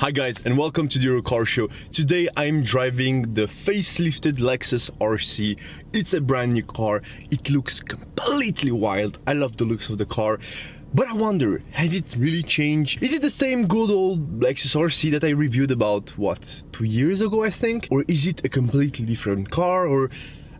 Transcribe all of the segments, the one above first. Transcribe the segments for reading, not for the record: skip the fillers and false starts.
Hi guys, and welcome to the Euro Car Show. Today I'm driving the facelifted Lexus RC. It's a brand new car. It looks completely wild. I love the looks of the car. But I wonder, has it really changed? Is it the same good old Lexus RC that I reviewed about, what, 2 years ago I think? Or is it a completely different car? Or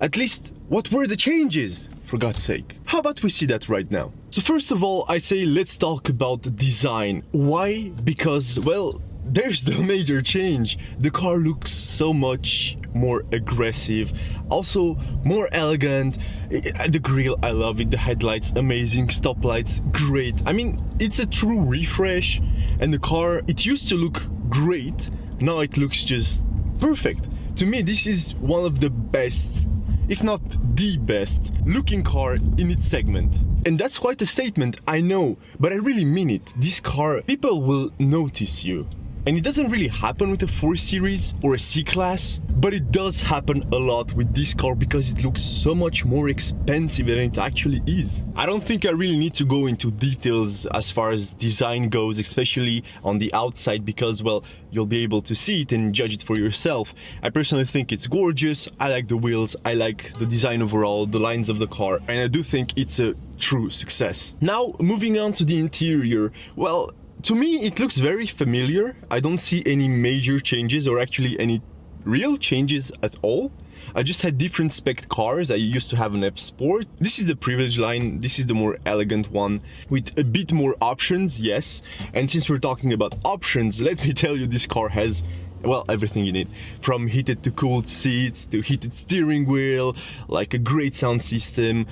at least, what were the changes? For God's sake. How about we see that right now? So first of all, I say let's talk about the design. Why? Because, well, there's the major change. The car looks so much more aggressive, also more elegant. The grille, I love it. The headlights, amazing. Stoplights, great. I mean, it's a true refresh. And the car, it used to look great. Now it looks just perfect. To me, this is one of the best, if not the best, looking car in its segment. And that's quite a statement, I know, but I really mean it. This car, people will notice you. And it doesn't really happen with a 4 Series or a C-Class, but it does happen a lot with this car because it looks so much more expensive than it actually is. I don't think I really need to go into details as far as design goes, especially on the outside, because, well, you'll be able to see it and judge it for yourself. I personally think it's gorgeous. I like the wheels, I like the design overall, the lines of the car, and I do think it's a true success. Now, moving on to the interior, well, to me, it looks very familiar. I don't see any major changes or actually any real changes at all. I just had different spec cars. I used to have an F Sport. This is the Privilege line. This is the more elegant one with a bit more options, yes. And since we're talking about options, let me tell you, this car has, well, everything you need. From heated to cooled seats to heated steering wheel, like a great sound system,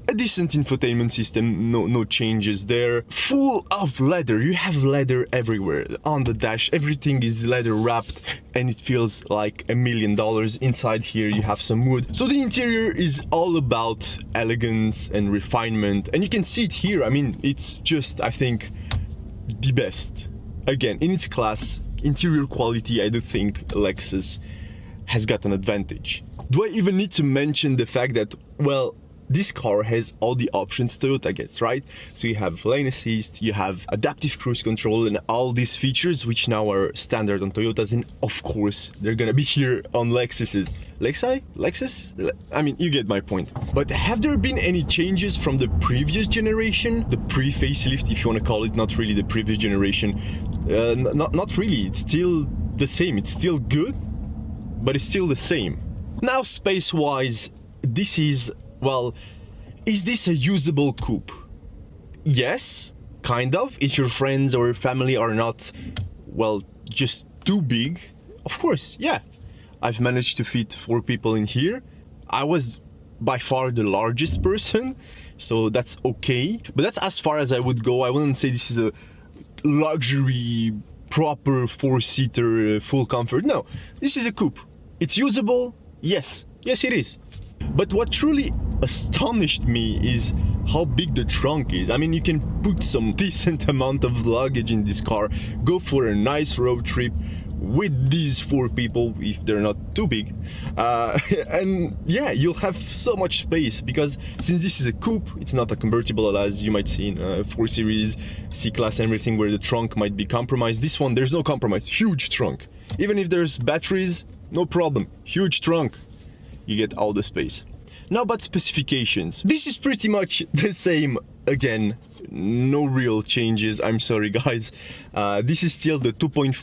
a decent infotainment system, no changes there. Full of leather, you have leather everywhere. On the dash, everything is leather wrapped and it feels like $1 million. Inside here you have some wood. So the interior is all about elegance and refinement, and you can see it here. I mean, it's just, I think, the best. Again, in its class, interior quality, I do think Lexus has got an advantage. Do I even need to mention the fact that, well, this car has all the options Toyota gets, right? So you have lane assist, you have adaptive cruise control, and all these features which now are standard on Toyotas, and of course they're gonna be here on Lexuses. Lexus? I mean, you get my point. But have there been any changes from the previous generation? The pre-facelift, if you want to call it, not really the previous generation. Not really, it's still the same. It's still good, but it's still the same. Now, space-wise, this is, well, is this a usable coupe? Yes, kind of. If your friends or family are not, well, just too big, of course, yeah. I've managed to fit 4 people in here. I was by far the largest person, so that's okay. But that's as far as I would go. I wouldn't say this is a luxury, proper 4-seater, full comfort. No, this is a coupe. It's usable, yes. Yes, it is. But what truly astonished me is how big the trunk is. I mean, you can put some decent amount of luggage in this car, go for a nice road trip with these 4 people if they're not too big, and yeah, you'll have so much space, because since this is a coupe, it's not a convertible as you might see in a 4 Series, C-Class and everything, where the trunk might be compromised. This one, there's no compromise. Huge trunk. Even if there's batteries, no problem. Huge trunk. You get all the space. Now about specifications. This is pretty much the same again. No real changes, I'm sorry guys. This is still the 2.5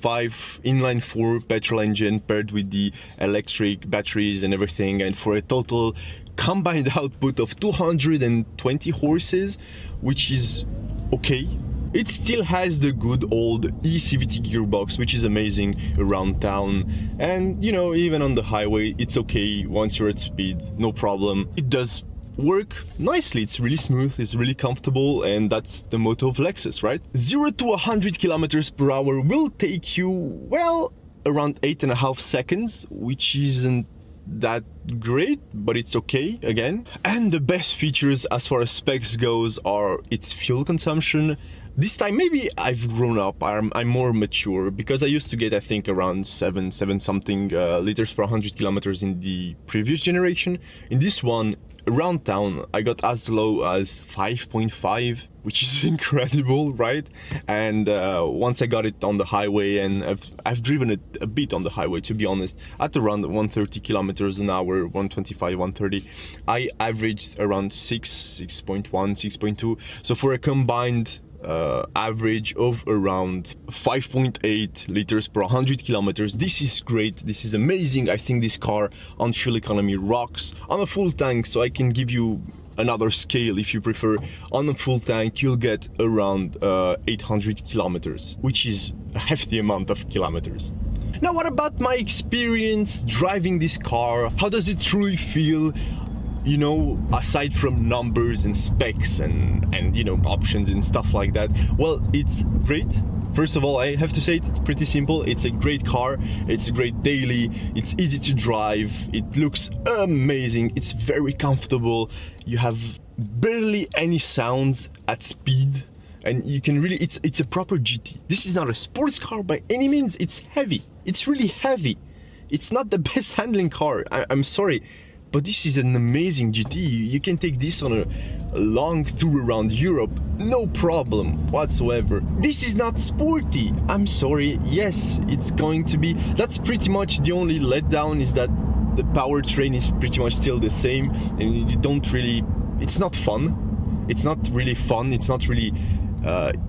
inline 4 petrol engine paired with the electric batteries and everything, and for a total combined output of 220 horses, which is okay. It still has the good old eCVT gearbox, which is amazing around town, and you know, even on the highway it's okay once you're at speed, no problem. It does work nicely, it's really smooth, it's really comfortable, and that's the motto of Lexus, right? 0 to 100 kilometers per hour will take you, well, around 8.5 seconds, which isn't that great, but it's okay again. And the best features as far as specs goes are its fuel consumption. This time, maybe I've grown up, I'm more mature, because I used to get, I think, around 7 something liters per 100 kilometers in the previous generation. In this one, around town I got as low as 5.5, which is incredible, right? And once I got it on the highway, and I've driven it a bit on the highway, to be honest, at around 130 kilometers an hour, 125, 130, I averaged around 6.1, 6.2. So for a combined average of around 5.8 liters per 100 kilometers, this is great, this is amazing. I think this car on fuel economy rocks. On a full tank, so I can give you another scale if you prefer, on a full tank you'll get around 800 kilometers, which is a hefty amount of kilometers. Now, what about my experience driving this car? How does it truly feel? You know, aside from numbers and specs and you know, options and stuff like that, well, it's great. First of all, I have to say it's pretty simple. It's a great car, it's a great daily, it's easy to drive, it looks amazing, it's very comfortable, you have barely any sounds at speed, and you can really, it's a proper GT. This is not a sports car by any means. It's heavy, it's really heavy. It's not the best handling car, I'm sorry, but this is an amazing GT. You can take this on a long tour around Europe, no problem whatsoever. This is not sporty, I'm sorry. Yes, it's going to be, that's pretty much the only letdown, is that the powertrain is pretty much still the same, and you don't really, it's not fun. It's not really fun, it's not really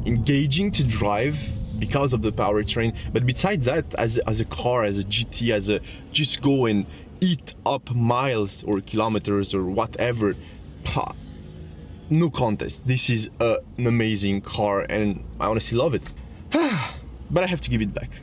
engaging to drive because of the powertrain. But besides that, as a car, as a GT, as a just go and eat up miles or kilometers or whatever, no contest. This is an amazing car and I honestly love it. But I have to give it back.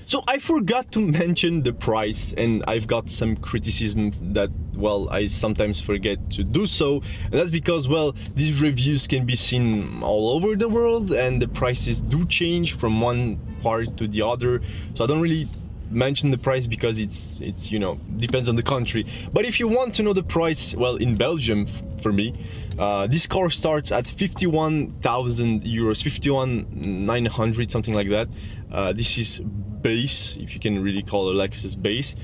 So I forgot to mention the price, and I've got some criticism that, well, I sometimes forget to do so, and that's because, well, these reviews can be seen all over the world and the prices do change from one part to the other, so I don't really mention the price because it's you know, depends on the country. But if you want to know the price, well, in Belgium, for me, this car starts at 51,000 euros, 51,900, something like that. This is base, if you can really call a Lexus base,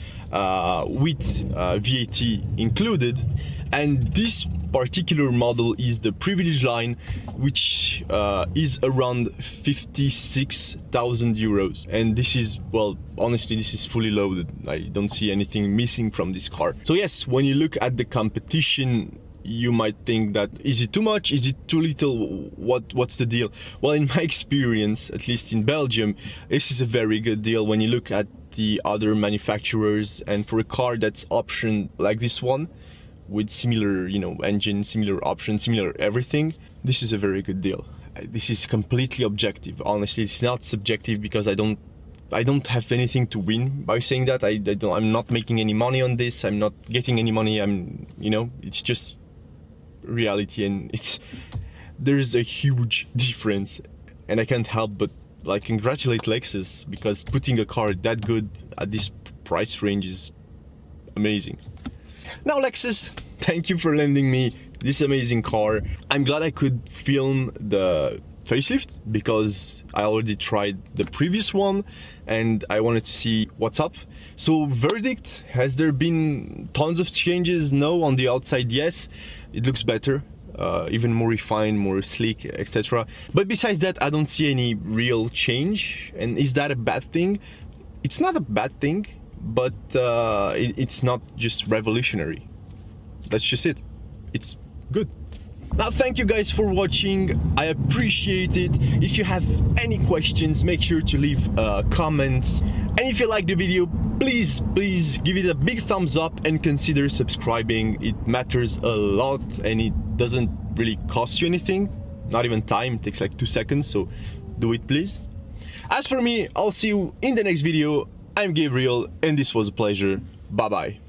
with VAT included. And this particular model is the privilege line, which is around 56,000 euros. And this is, well, honestly, this is fully loaded. I don't see anything missing from this car. So yes, when you look at the competition, you might think that, is it too much, is it too little, what's the deal? Well, in my experience, at least in Belgium, this is a very good deal when you look at the other manufacturers. And for a car that's optioned like this one, with similar, you know, engine, similar options, similar everything, this is a very good deal. This is completely objective. Honestly, it's not subjective, because I don't have anything to win by saying that. I'm not making any money on this, I'm not getting any money, you know, it's just reality. And there's a huge difference, and I can't help but like congratulate Lexus, because putting a car that good at this price range is amazing. Now, Lexus, thank you for lending me this amazing car. I'm glad I could film the facelift, because I already tried the previous one and I wanted to see what's up. So verdict, has there been tons of changes? No. On the outside, yes, it looks better, even more refined, more sleek, etc. But besides that, I don't see any real change. And is that a bad thing? It's not a bad thing, but it's not just revolutionary. That's just it. It's good. Now, thank you guys for watching. I appreciate it. If you have any questions, make sure to leave comments. And if you like the video, please give it a big thumbs up and consider subscribing. It matters a lot, and it doesn't really cost you anything, not even time. It takes like 2 seconds, so do it, please. As for me, I'll see you in the next video. I'm Gabriel, and this was a pleasure. Bye bye.